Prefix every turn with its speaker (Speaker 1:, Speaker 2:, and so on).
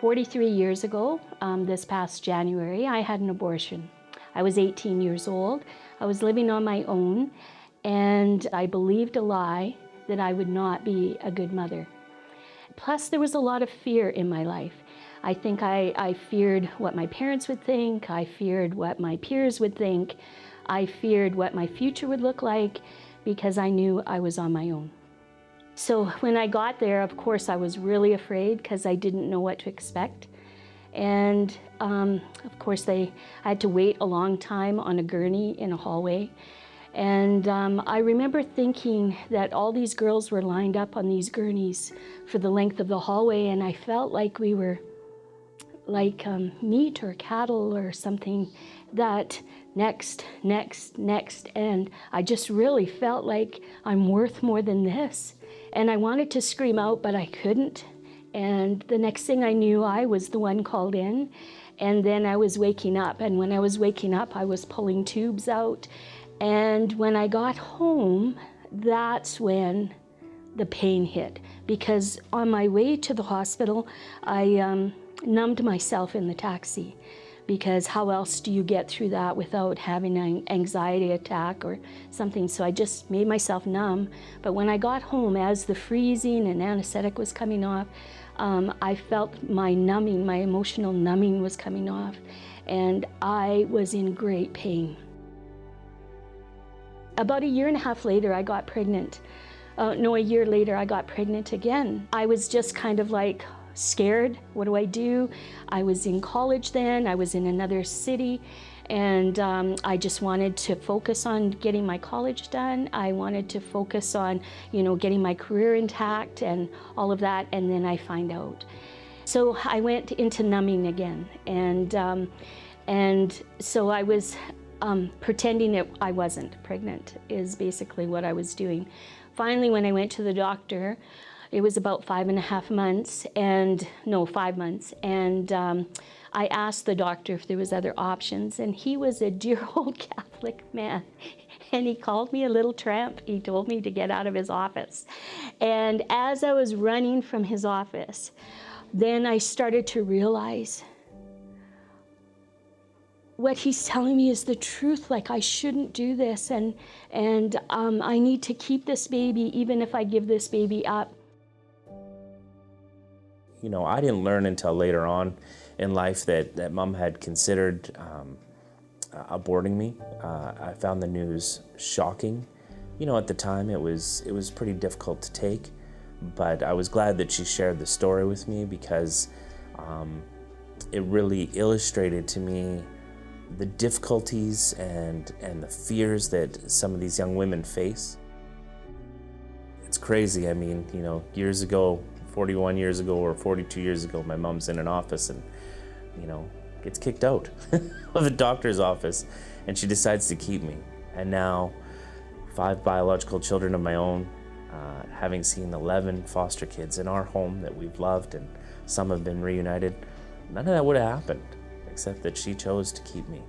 Speaker 1: 43 years ago, this past January, I had an abortion. I was 18 years old. I was living on my own, and I believed a lie that I would not be a good mother. Plus, there was a lot of fear in my life. I think I feared what my parents would think. I feared what my peers would think. I feared what my future would look like because I knew I was on my own. So when I got there, of course, I was really afraid because I didn't know what to expect. And of course, I had to wait a long time on a gurney in a hallway. And I remember thinking that all these girls were lined up on these gurneys for the length of the hallway, and I felt like we were like meat or cattle or something, that next, and I just really felt like I'm worth more than this. And I wanted to scream out, but I couldn't. And the next thing I knew, I was the one called in, and then I was waking up. And when I was waking up, I was pulling tubes out. And when I got home, that's when the pain hit. Because on my way to the hospital, I numbed myself in the taxi, because how else do you get through that without having an anxiety attack or something? So I just made myself numb. But when I got home, as the freezing and anesthetic was coming off, I felt my numbing, my emotional numbing was coming off, and I was in great pain. About a year and a half later, I got pregnant. A year later, I got pregnant again. I was just kind of like scared. What do I do? I was in college then. I was in another city, and I just wanted to focus on getting my college done. I wanted to focus on, getting my career intact and all of that, and then I find out. So I went into numbing again, and so I was pretending that I wasn't pregnant is basically what I was doing. Finally, when I went to the doctor, it was about 5 months, and I asked the doctor if there was other options, and he was a dear old Catholic man, and he called me a little tramp. He told me to get out of his office. And as I was running from his office, then I started to realize what he's telling me is the truth. Like, I shouldn't do this, and I need to keep this baby even if I give this baby up.
Speaker 2: I didn't learn until later on in life that Mom had considered aborting me. I found the news shocking. At the time it was pretty difficult to take, but I was glad that she shared the story with me, because it really illustrated to me the difficulties and the fears that some of these young women face. It's crazy. I mean, years ago, 41 years ago or 42 years ago, my mom's in an office and, gets kicked out of the doctor's office, and she decides to keep me. And now, 5 biological children of my own, having seen 11 foster kids in our home that we've loved, and some have been reunited, none of that would have happened except that she chose to keep me.